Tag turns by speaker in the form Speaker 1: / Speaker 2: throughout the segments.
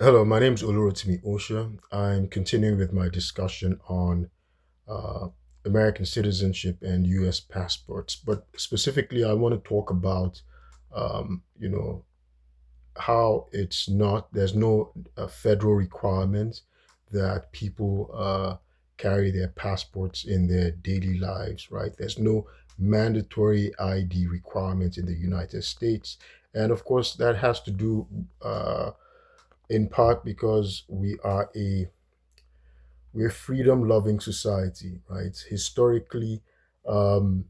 Speaker 1: Hello, my name is Olurotimi Osha. I'm continuing with my discussion on uh, American citizenship and U.S. passports, but specifically, I want to talk about, um, you know, how it's not. There's no federal requirement that people carry their passports in their daily lives, right? There's no mandatory ID requirement in the United States, and of course, that has to do. In part because we're a freedom loving society, right? Historically, um,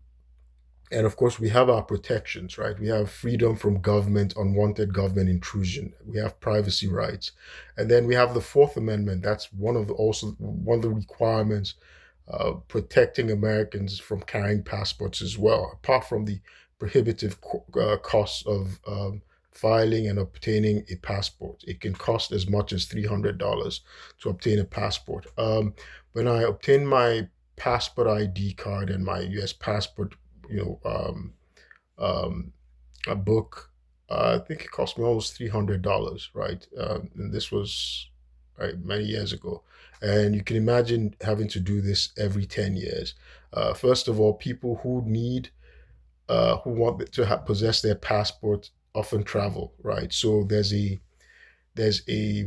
Speaker 1: and of course, we have our protections, right? We have freedom from government, unwanted government intrusion. We have privacy rights, and then we have the Fourth Amendment. That's also one of the requirements protecting Americans from carrying passports as well. Apart from the prohibitive costs of filing and obtaining a passport, it can cost as much as $300 to obtain a passport. When I obtained my passport ID card and my U.S. passport, you know, um, um, a book. I think it cost me almost $300, right? And this was right, many years ago. And you can imagine having to do this every 10 years. First of all, people who want to possess their passport often travel, right? So there's a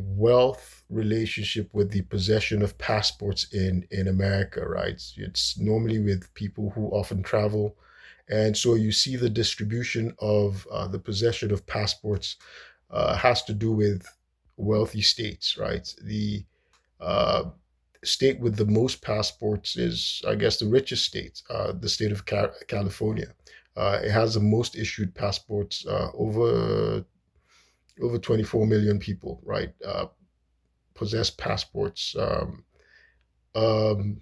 Speaker 1: wealth relationship with the possession of passports in America, right? It's normally with people who often travel, and so you see the distribution of the possession of passports has to do with wealthy states, right? The uh, state with the most passports is, I guess, the richest state, the state of California. It has the most issued passports, over 24 million people, right? Possess passports um,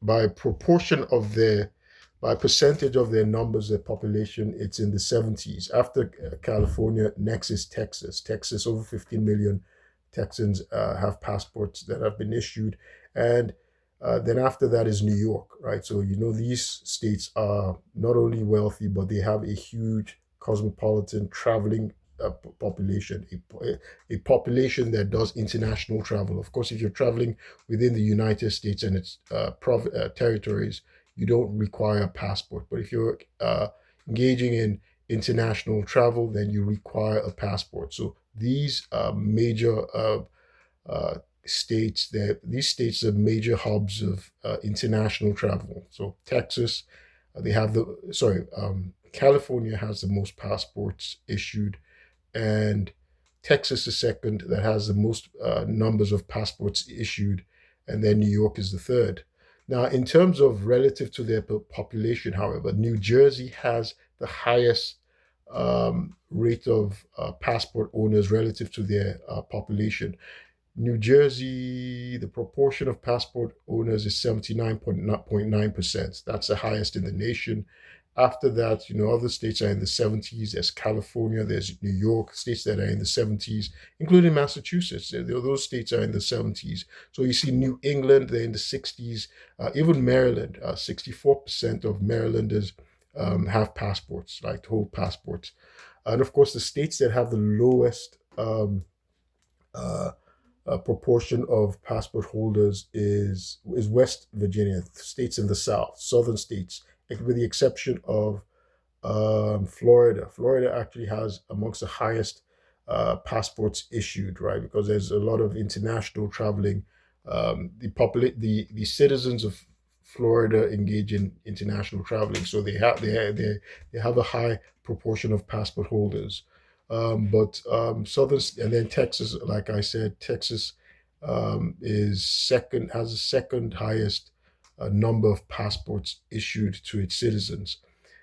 Speaker 1: by proportion of their by percentage of their numbers, their population, it's in the 70s. After California, next is Texas. Texas, over 15 million Texans have passports that have been issued. And then after that is New York, right? So, these states are not only wealthy, but they have a huge cosmopolitan traveling population, a population that does international travel. Of course, if you're traveling within the United States and its territories, you don't require a passport. But if you're engaging in international travel, then you require a passport. So these major uh, states, that these states are major hubs of international travel. So Texas, they have the sorry, California has the most passports issued, and Texas is second that has the most numbers of passports issued, and then New York is the third. Now, in terms of relative to their population, however, New Jersey has the highest rate of passport owners relative to their population. New Jersey, the proportion of passport owners is 79.9%. That's the highest in the nation. After that, other states are in the 70s. There's California, there's New York, states that are in the 70s, including Massachusetts. Those states are in the 70s. So you see New England, they're in the 60s. Even Maryland, 64% of Marylanders have passports, like hold passports. And of course, the states that have the lowest uh, proportion of passport holders is West Virginia, states in the South, southern states, with the exception of Florida. Florida actually has amongst the highest passports issued, right? Because there's a lot of international traveling. The citizens of Florida engage in international traveling, so they have a high proportion of passport holders. But southern and then Texas, like I said, Texas is second has the second highest number of passports issued to its citizens.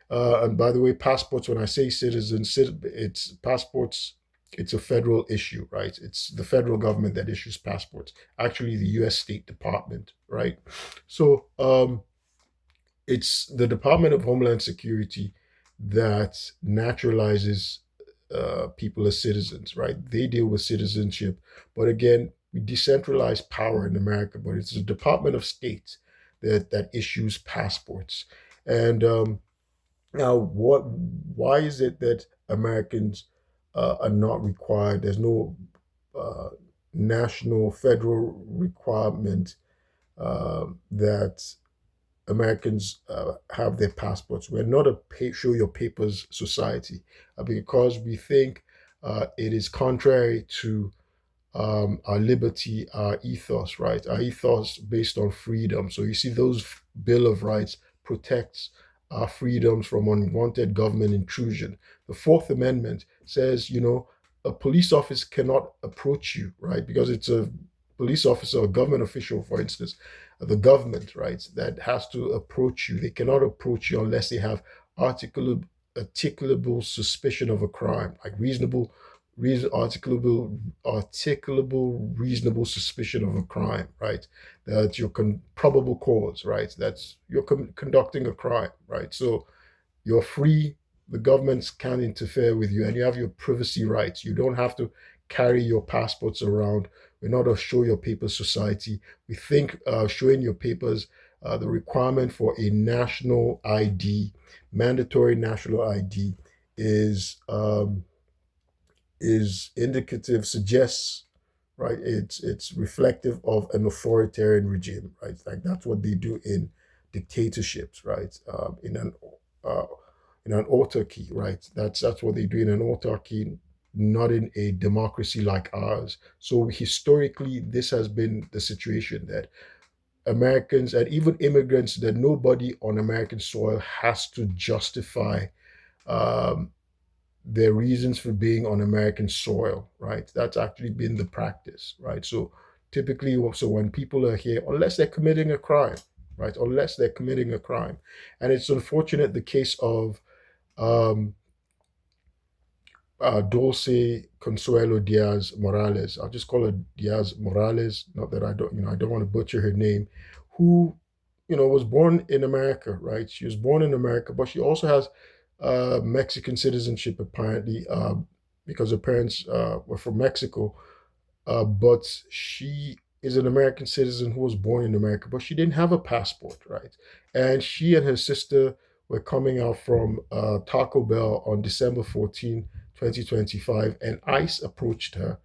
Speaker 1: And by the way, passports, when I say citizens, it's passports, it's a federal issue, right? It's the federal government that issues passports, actually, the US State Department, right? So it's the Department of Homeland Security that naturalizes people as citizens, right? They deal with citizenship. But again, we decentralize power in America, but it's the Department of State that issues passports. And now, why is it that Americans are not required? There's no uh, national federal requirement that Americans have their passports. We're not a show your papers society because we think it is contrary to our liberty, our ethos, right? Our ethos based on freedom. So you see, those Bill of Rights protects our freedoms from unwanted government intrusion. The Fourth Amendment says, a police officer cannot approach you, right? Because it's a police officer, a government official, for instance, the government, right, that has to approach you. They cannot approach you unless they have articulable, articulable suspicion of a crime, like articulable reasonable suspicion of a crime, right? That your probable cause, right? That's you're conducting a crime, right? So you're free. The governments can't interfere with you, and you have your privacy rights. You don't have to carry your passports around. We're not a show your papers society. We think showing your papers, the requirement for a national ID, mandatory national ID, is indicative, suggests, right? It's reflective of an authoritarian regime, right? Like that's what they do in dictatorships, right? Uh, in an autarky, right? That's what they do in an autarky, not in a democracy like ours. So historically, this has been the situation that Americans and even immigrants, that nobody on American soil has to justify um, their reasons for being on American soil, right? That's actually been the practice, right? So typically, so when people are here, unless they're committing a crime, right? Unless they're committing a crime. And it's unfortunate the case of um, Dulce Consuelo Diaz Morales. I'll just call her Diaz Morales. Not that I don't want to butcher her name. Who, was born in America, right? She was born in America, but she also has Mexican citizenship apparently, because her parents were from Mexico. But she is an American citizen who was born in America, but she didn't have a passport, right? And she and her sister were coming out from Taco Bell on December 14, 2025, and ICE approached her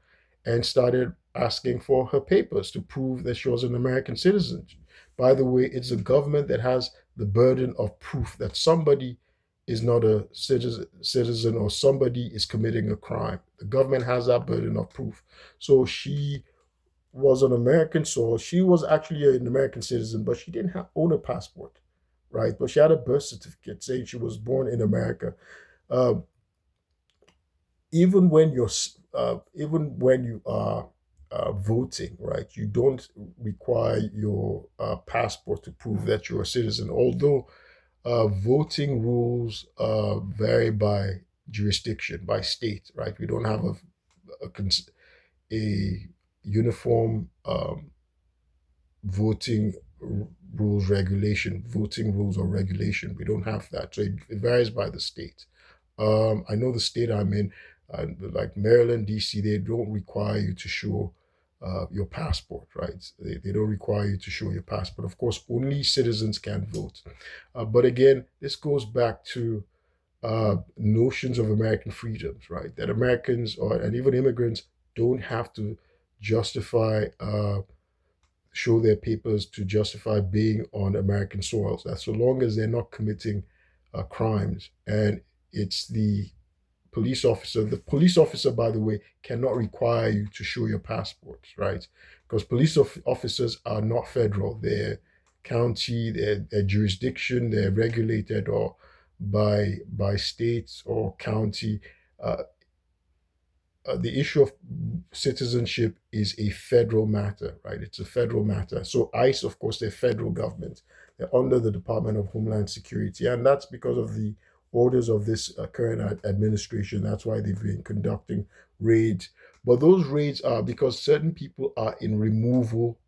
Speaker 1: and started asking for her papers to prove that she was an American citizen. By the way, it's the government that has the burden of proof that somebody is not a citizen or somebody is committing a crime. The government has that burden of proof. So she was on American soil. She was actually an American citizen, but she didn't own a passport, right? But she had a birth certificate saying she was born in America. Uh, even when you are voting, right, you don't require your passport to prove that you're a citizen. Although voting rules vary by jurisdiction, by state, right? We don't have a, a uniform voting voting rules or regulation. We don't have that. So it varies by the state. I know the state I'm in, like Maryland, DC, they don't require you to show your passport, right? They don't require you to show your passport. Of course, only citizens can vote. But again, this goes back to notions of American freedoms, right? That Americans and even immigrants don't have to justify, show their papers to justify being on American soils. That so long as they're not committing crimes, and it's the police officer. The police officer, by the way, cannot require you to show your passport, right? Because police officers are not federal. They're county, their jurisdiction, they're regulated or by states or county. Uh, the issue of citizenship is a federal matter, right? It's a federal matter. So ICE, of course, they're federal government. They're under the Department of Homeland Security, and that's because of the orders of this current administration. That's why they've been conducting raids. But those raids are because certain people are in removal.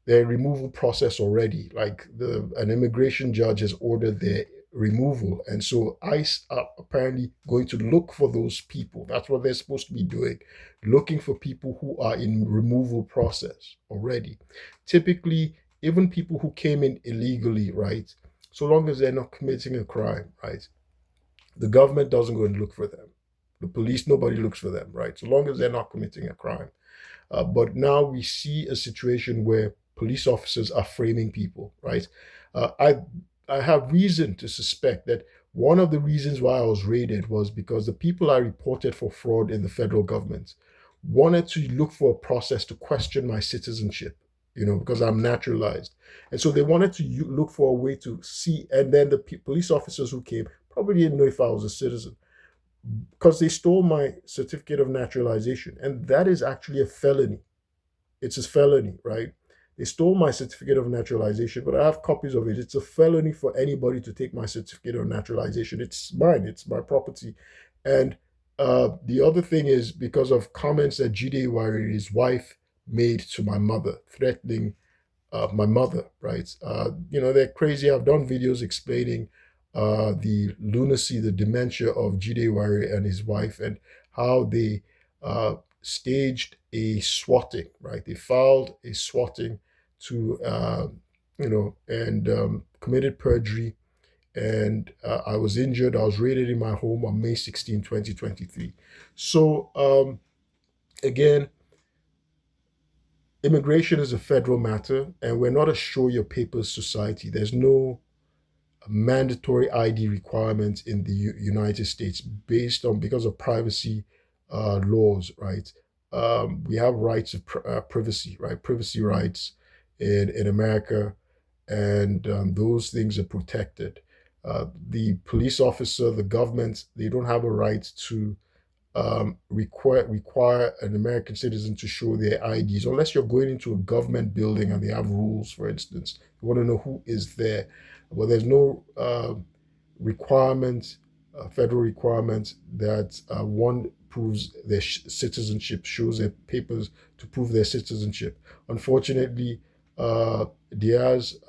Speaker 1: Their removal process already. Like an immigration judge has ordered their removal, and so ICE are apparently going to look for those people. That's what they're supposed to be doing, looking for people who are in removal process already. Typically, even people who came in illegally, right? So long as they're not committing a crime, right? The government doesn't go and look for them. The police, nobody looks for them, right? So long as they're not committing a crime. But now we see a situation where police officers are framing people, right? Uh, I I have reason to suspect that one of the reasons why I was raided was because the people I reported for fraud in the federal government wanted to look for a process to question my citizenship, because I'm naturalized. And so they wanted to look for a way to see, and then the police officers who came probably didn't know if I was a citizen because they stole my certificate of naturalization. And that is actually a felony. It's a felony, right? They stole my certificate of naturalization, but I have copies of it. It's a felony for anybody to take my certificate of naturalization. It's mine, it's my property. And the other thing is because of comments that Jide Warrior, his wife, made to my mother, threatening my mother, right? They're crazy. I've done videos explaining the lunacy, the dementia of Jide Warrior and his wife, and how they staged a swatting, right? They filed a swatting to, and committed perjury. And I was injured. I was raided in my home on May 16, 2023. So, again, immigration is a federal matter, and we're not a show your papers society. There's no mandatory ID requirement in the United States based on because of privacy laws, right? We have rights of privacy, right? Privacy rights in America, and those things are protected. The police officer, the government, they don't have a right to require an American citizen to show their IDs unless you're going into a government building and they have rules. For instance, you want to know who is there, but there's no requirement, federal requirement that one proves their citizenship, shows their papers to prove their citizenship. Unfortunately, Diaz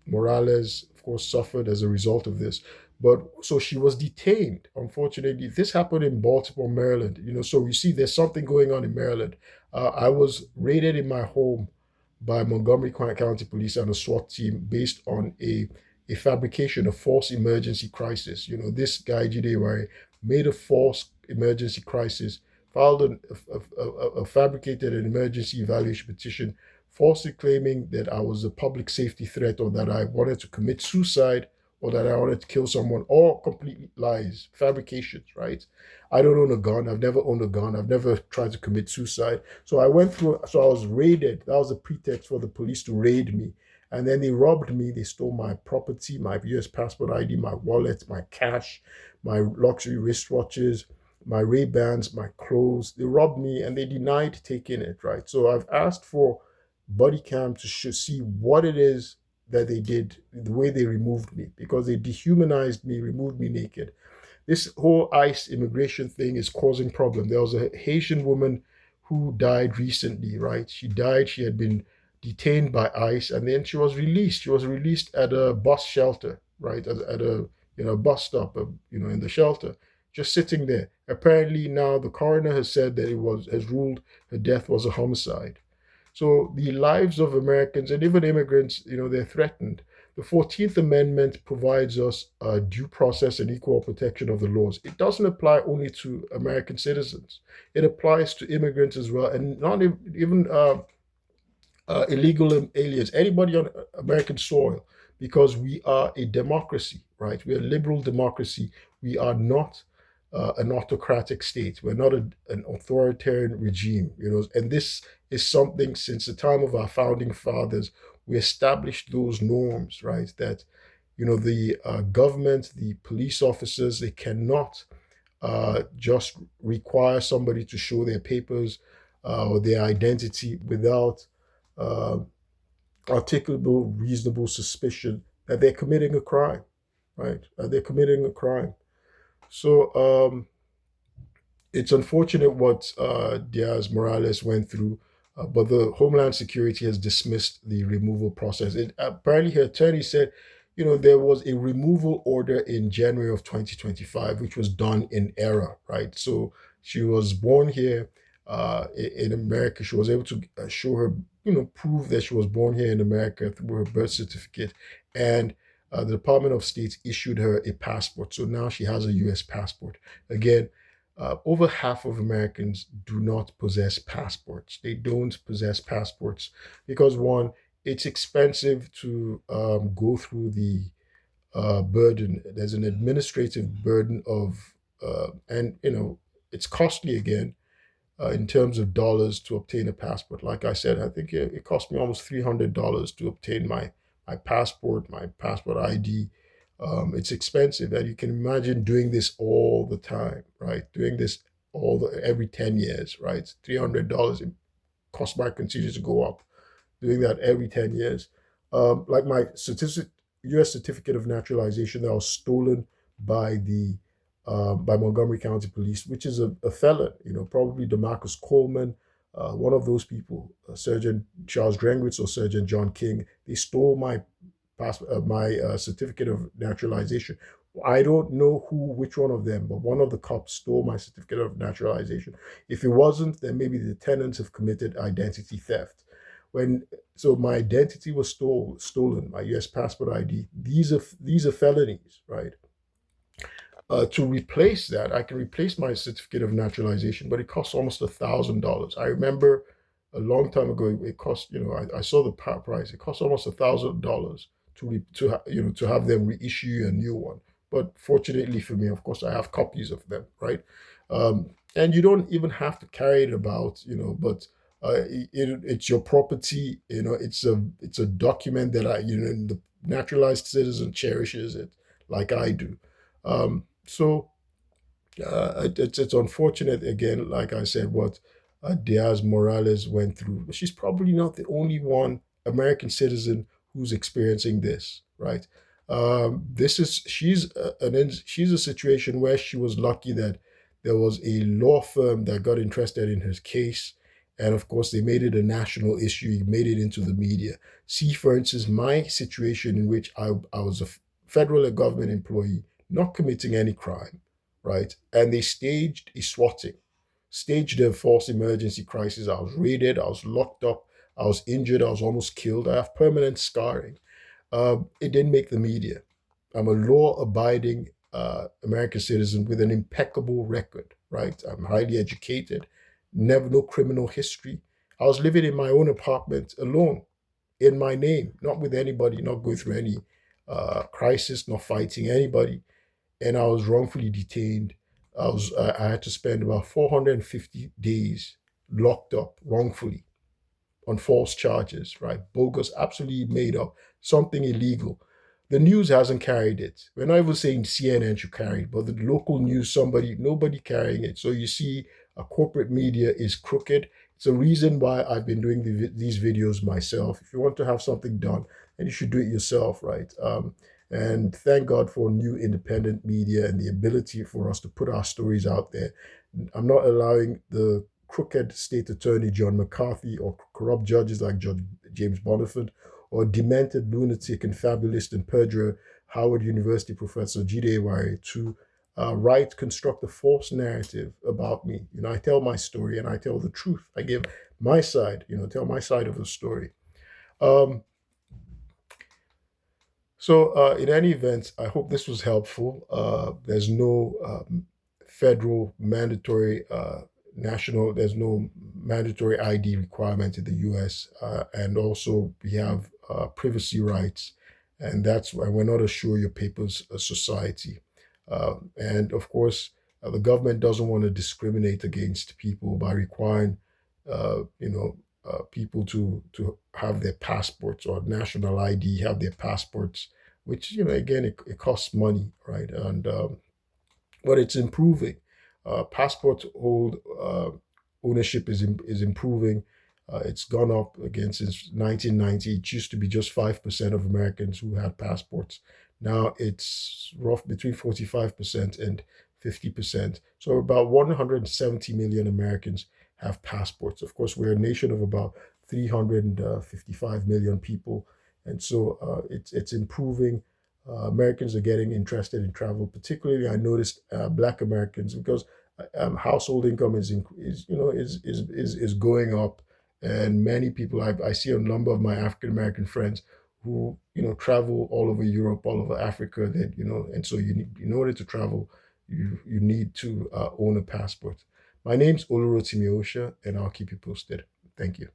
Speaker 1: Morales, of course, suffered as a result of this. But so she was detained. Unfortunately, this happened in Baltimore, Maryland. So you see, there's something going on in Maryland. I was raided in my home by Montgomery County Police and a SWAT team based on a fabrication, a false emergency crisis. This guy Jide made a false emergency crisis, filed a fabricated an emergency evaluation petition, falsely claiming that I was a public safety threat or that I wanted to commit suicide or that I wanted to kill someone, all complete lies, fabrications, right? I don't own a gun. I've never owned a gun. I've never tried to commit suicide. So I was raided. That was a pretext for the police to raid me. And then they robbed me. They stole my property, my US passport ID, my wallet, my cash, my luxury wristwatches, my Ray-Bans, my clothes. They robbed me and they denied taking it, right? So I've asked for body cam to see what it is that they did, the way they removed me, because they dehumanized me, removed me naked. This whole ICE immigration thing is causing problem. There was a Haitian woman who died recently, right? She died. She had been detained by ICE, and then she was released. She was released at a bus shelter, right? At a bus stop, in the shelter, just sitting there. Apparently now the coroner has said that has ruled her death was a homicide. So the lives of Americans and even immigrants, they're threatened. The 14th Amendment provides us due process and equal protection of the laws. It doesn't apply only to American citizens. It applies to immigrants as well, and not even illegal aliens, anybody on American soil, because we are a democracy, right? We are a liberal democracy. We are not an autocratic state. We're not an authoritarian regime, and this is something since the time of our founding fathers. We established those norms, right? That, the government, the police officers, they cannot just require somebody to show their papers or their identity without uh, articulable, reasonable suspicion that they're committing a crime, right? They're committing a crime. So it's unfortunate what Diaz Morales went through, but the Homeland Security has dismissed the removal process. Apparently, her attorney said, there was a removal order in January of 2025, which was done in error, right? So she was born here in America. She was able to show her, prove that she was born here in America through her birth certificate. And the Department of State issued her a passport. So now she has a US passport. Again, over half of Americans do not possess passports. They don't possess passports because, one, it's expensive to go through the burden. There's an administrative burden of, and it's costly again in terms of dollars to obtain a passport. Like I said, I think it cost me almost $300 to obtain my passport ID. It's expensive, and you can imagine doing this all the time, right? Doing this every 10 years, right? $300. It cost my continues to go up doing that every 10 years. Like my U.S. certificate of naturalization that was stolen by the by Montgomery County Police, which is a felon, probably Demarcus Coleman, one of those people, Sergeant Charles Grengwitz or Sergeant John King. They stole my certificate of naturalization. I don't know which one of them, but one of the cops stole my certificate of naturalization. If it wasn't, then maybe the tenants have committed identity theft. When so my identity was stolen, my U.S. passport ID. These are felonies, right? To replace that, I can replace my certificate of naturalization, but it costs almost $1,000. I remember a long time ago, it cost, I saw the price. It cost almost $1,000 to have them reissue a new one. But fortunately for me, of course, I have copies of them, right? And you don't even have to carry it about, but it's your property. It's a document that the naturalized citizen cherishes it like I do. So it's unfortunate again, like I said, what Diaz Morales went through. But she's probably not the only one American citizen who's experiencing this, right? This is she's a situation where she was lucky that there was a law firm that got interested in her case, and of course they made it a national issue, made it into the media. See, for instance, my situation in which I was a federal government employee, not committing any crime, right? And they staged a swatting, staged a false emergency crisis. I was raided, I was locked up, I was injured, I was almost killed. I have permanent scarring. It didn't make the media. I'm a law abiding American citizen with an impeccable record, right? I'm highly educated, never no criminal history. I was living in my own apartment alone in my name, not with anybody, not going through any crisis, not fighting anybody, and I was wrongfully detained. I had to spend about 450 days locked up wrongfully on false charges, right? Bogus, absolutely made up, something illegal. The news hasn't carried it. We're not even saying CNN should carry it, but the local news, nobody carrying it. So you see, a corporate media is crooked. It's a reason why I've been doing these videos myself. If you want to have something done, and you should do it yourself, right? And thank God for new independent media and the ability for us to put our stories out there. I'm not allowing the crooked state attorney John McCarthy or corrupt judges like Judge James Bonifant or demented lunatic and fabulist and perjurer Howard University professor Jide Iwari to construct a false narrative about me. I tell my story and I tell the truth. I give my side, tell my side of the story. Um, so, in any event, I hope this was helpful. There's no federal mandatory there's no mandatory ID requirement in the US. And also, we have privacy rights, and that's why we're not a show your papers society. And of course, the government doesn't want to discriminate against people by requiring, people to have their passports or national ID, have their passports, which again it costs money, right? And but it's improving. Passport ownership is improving. It's gone up again since 1990. It used to be just 5% of Americans who had passports. Now it's rough between 45% and 50%. So about 170 million Americans have passports. Of course, we're a nation of about 355 million people, and so it's improving. Americans are getting interested in travel. Particularly, I noticed Black Americans because household income is going up, and many people I see a number of my African American friends who travel all over Europe, all over Africa. That and so you need in order to travel, you need to own a passport. My name's Olurotimi Osha, and I'll keep you posted. Thank you.